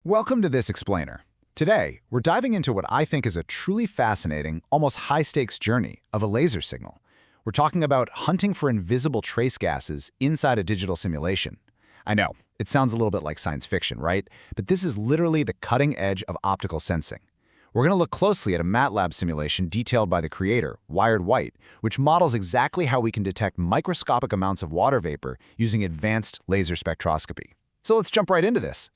Welcome to this explainer. Today, we're diving into what I think is a truly fascinating, almost high-stakes journey of a laser signal. We're talking about hunting for invisible trace gases inside a digital simulation. I know, it sounds a little bit like science fiction, right? But this is literally the cutting edge of optical sensing. We're going to look closely at a MATLAB simulation detailed by the creator, Wired White, which models exactly how we can detect microscopic amounts of water vapor using advanced laser spectroscopy. So let's jump right into this.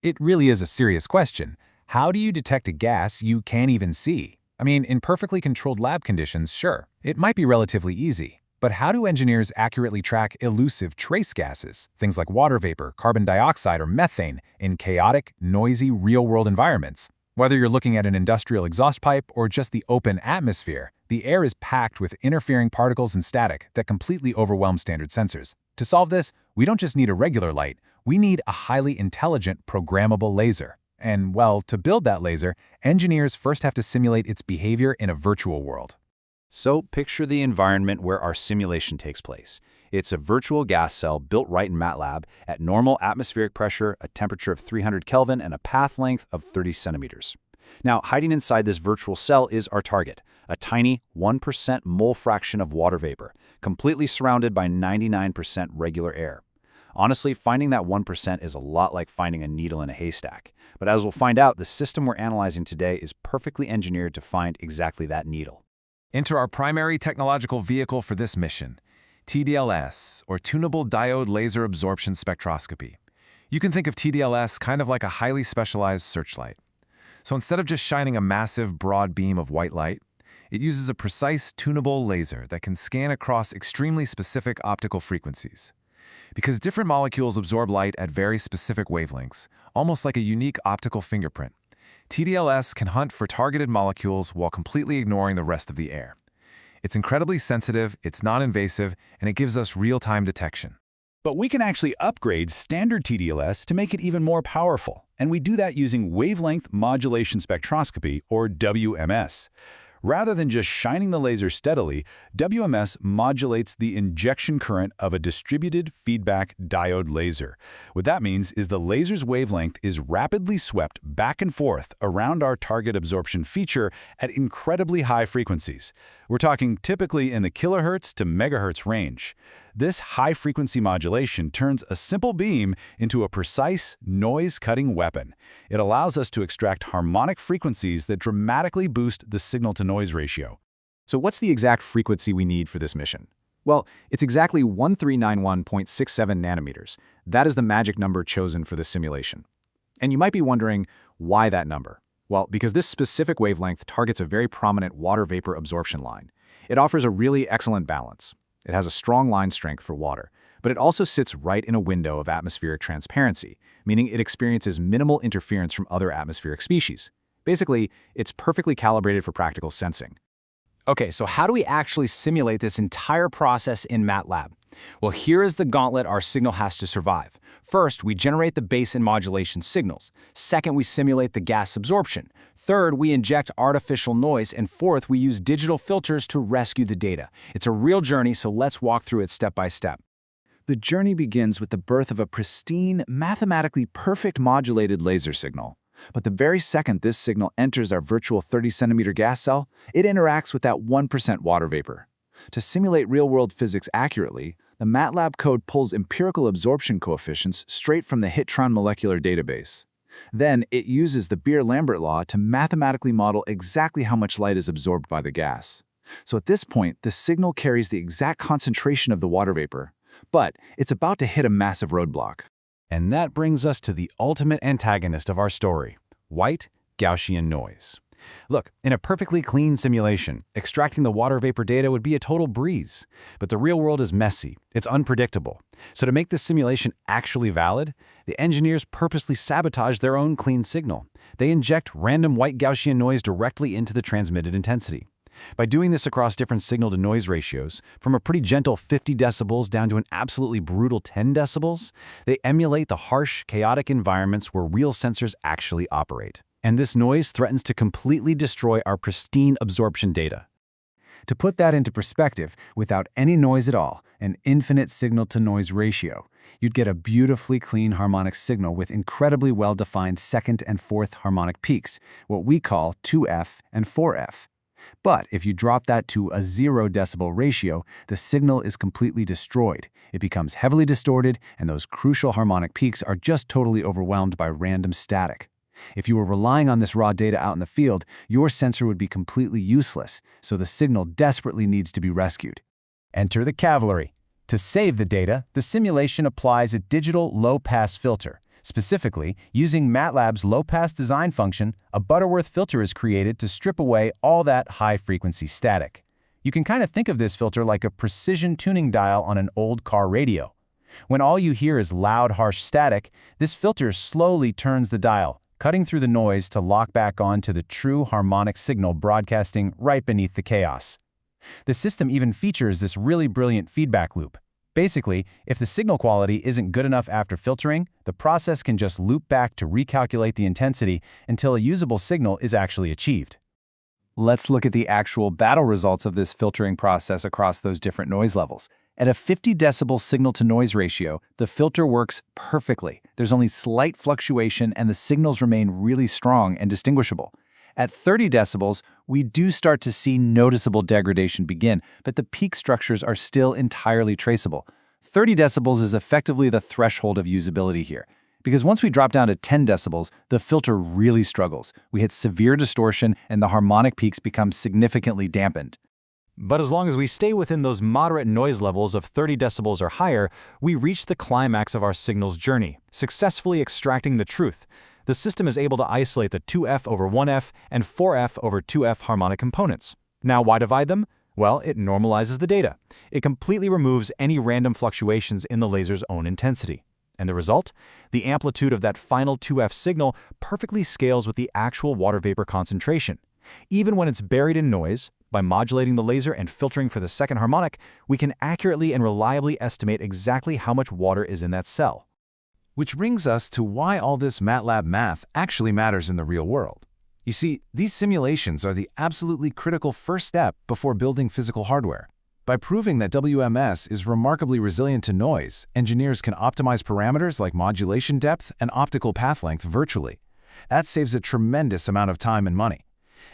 It really is a serious question. How do you detect a gas you can't even see? I mean, in perfectly controlled lab conditions, sure, it might be relatively easy. But how do engineers accurately track elusive trace gases, things like water vapor, carbon dioxide, or methane, in chaotic, noisy, real-world environments? Whether you're looking at an industrial exhaust pipe or just the open atmosphere, the air is packed with interfering particles and static that completely overwhelm standard sensors. To solve this, we don't just need a regular light, we need a highly intelligent, programmable laser. And, well, to build that laser, engineers first have to simulate its behavior in a virtual world. So picture the environment where our simulation takes place. It's a virtual gas cell built right in MATLAB at normal atmospheric pressure, a temperature of 300 Kelvin, and a path length of 30 centimeters. Now, hiding inside this virtual cell is our target, a tiny 1% mole fraction of water vapor, completely surrounded by 99% regular air. Honestly, finding that 1% is a lot like finding a needle in a haystack. But as we'll find out, the system we're analyzing today is perfectly engineered to find exactly that needle. Enter our primary technological vehicle for this mission, TDLS, or Tunable Diode Laser Absorption Spectroscopy. You can think of TDLS kind of like a highly specialized searchlight. So instead of just shining a massive, broad beam of white light, it uses a precise, tunable laser that can scan across extremely specific optical frequencies. Because different molecules absorb light at very specific wavelengths, almost like a unique optical fingerprint, TDLS can hunt for targeted molecules while completely ignoring the rest of the air. It's incredibly sensitive, it's non-invasive, and it gives us real-time detection. But we can actually upgrade standard TDLS to make it even more powerful, and we do that using Wavelength Modulation Spectroscopy, or WMS. Rather than just shining the laser steadily, WMS modulates the injection current of a distributed feedback diode laser. What that means is the laser's wavelength is rapidly swept back and forth around our target absorption feature at incredibly high frequencies. We're talking typically in the kilohertz to megahertz range. This high-frequency modulation turns a simple beam into a precise, noise-cutting weapon. It allows us to extract harmonic frequencies that dramatically boost the signal-to-noise ratio. So what's the exact frequency we need for this mission? Well, it's exactly 1391.67 nanometers. That is the magic number chosen for this simulation. And you might be wondering, why that number? Well, because this specific wavelength targets a very prominent water vapor absorption line. It offers a really excellent balance. It has a strong line strength for water, but it also sits right in a window of atmospheric transparency, meaning it experiences minimal interference from other atmospheric species. Basically, it's perfectly calibrated for practical sensing. Okay, so how do we actually simulate this entire process in MATLAB? Well, here is the gauntlet our signal has to survive. First, we generate the base and modulation signals. Second, we simulate the gas absorption. Third, we inject artificial noise. And fourth, we use digital filters to rescue the data. It's a real journey, so let's walk through it step by step. The journey begins with the birth of a pristine, mathematically perfect modulated laser signal. But the very second this signal enters our virtual 30-centimeter gas cell, it interacts with that 1% water vapor. To simulate real-world physics accurately, the MATLAB code pulls empirical absorption coefficients straight from the HITRAN molecular database. Then, it uses the Beer-Lambert law to mathematically model exactly how much light is absorbed by the gas. So at this point, the signal carries the exact concentration of the water vapor, but it's about to hit a massive roadblock. And that brings us to the ultimate antagonist of our story, white Gaussian noise. Look, in a perfectly clean simulation, extracting the water vapor data would be a total breeze. But the real world is messy, it's unpredictable. So to make this simulation actually valid, the engineers purposely sabotage their own clean signal. They inject random white Gaussian noise directly into the transmitted intensity. By doing this across different signal-to-noise ratios, from a pretty gentle 50 decibels down to an absolutely brutal 10 decibels, they emulate the harsh, chaotic environments where real sensors actually operate. And this noise threatens to completely destroy our pristine absorption data. To put that into perspective, without any noise at all, an infinite signal-to-noise ratio, You'd get a beautifully clean harmonic signal with incredibly well-defined second and fourth harmonic peaks, what we call 2F and 4F. But if you drop that to a 0 decibel ratio, the signal is completely destroyed. It becomes heavily distorted, and those crucial harmonic peaks are just totally overwhelmed by random static. If you were relying on this raw data out in the field, your sensor would be completely useless, so the signal desperately needs to be rescued. Enter the cavalry. To save the data, the simulation applies a digital low-pass filter. Specifically, using MATLAB's low-pass design function, a Butterworth filter is created to strip away all that high-frequency static. You can kind of think of this filter like a precision tuning dial on an old car radio. When all you hear is loud, harsh static, this filter slowly turns the dial, cutting through the noise to lock back on to the true harmonic signal broadcasting right beneath the chaos. The system even features this really brilliant feedback loop. Basically, if the signal quality isn't good enough after filtering, the process can just loop back to recalculate the intensity until a usable signal is actually achieved. Let's look at the actual battle results of this filtering process across those different noise levels. At a 50 decibel signal-to-noise ratio, the filter works perfectly. There's only slight fluctuation and the signals remain really strong and distinguishable. At 30 decibels, we do start to see noticeable degradation begin, but the peak structures are still entirely traceable. 30 decibels is effectively the threshold of usability here, because once we drop down to 10 decibels, the filter really struggles. We hit severe distortion and the harmonic peaks become significantly dampened. But as long as we stay within those moderate noise levels of 30 decibels or higher, we reach the climax of our signal's journey, successfully extracting the truth. The system is able to isolate the 2F over 1F and 4F over 2F harmonic components. Now, why divide them? Well, it normalizes the data. It completely removes any random fluctuations in the laser's own intensity. And the result? The amplitude of that final 2F signal perfectly scales with the actual water vapor concentration. Even when it's buried in noise, by modulating the laser and filtering for the second harmonic, we can accurately and reliably estimate exactly how much water is in that cell. Which brings us to why all this MATLAB math actually matters in the real world. You see, these simulations are the absolutely critical first step before building physical hardware. By proving that WMS is remarkably resilient to noise, engineers can optimize parameters like modulation depth and optical path length virtually. That saves a tremendous amount of time and money.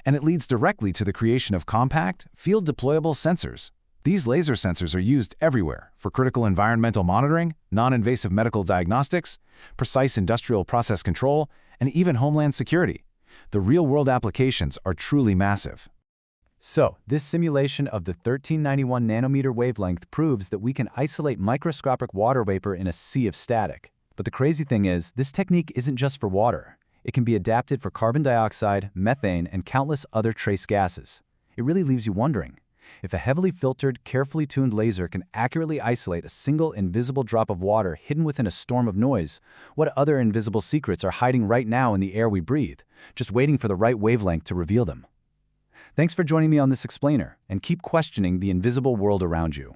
And it leads directly to the creation of compact, field-deployable sensors. These laser sensors are used everywhere for critical environmental monitoring, non-invasive medical diagnostics, precise industrial process control, and even homeland security. The real-world applications are truly massive. So, this simulation of the 1391 nanometer wavelength proves that we can isolate microscopic water vapor in a sea of static. But the crazy thing is, this technique isn't just for water. It can be adapted for carbon dioxide, methane, and countless other trace gases. It really leaves you wondering. If a heavily filtered, carefully tuned laser can accurately isolate a single invisible drop of water hidden within a storm of noise, what other invisible secrets are hiding right now in the air we breathe, just waiting for the right wavelength to reveal them? Thanks for joining me on this explainer, and keep questioning the invisible world around you.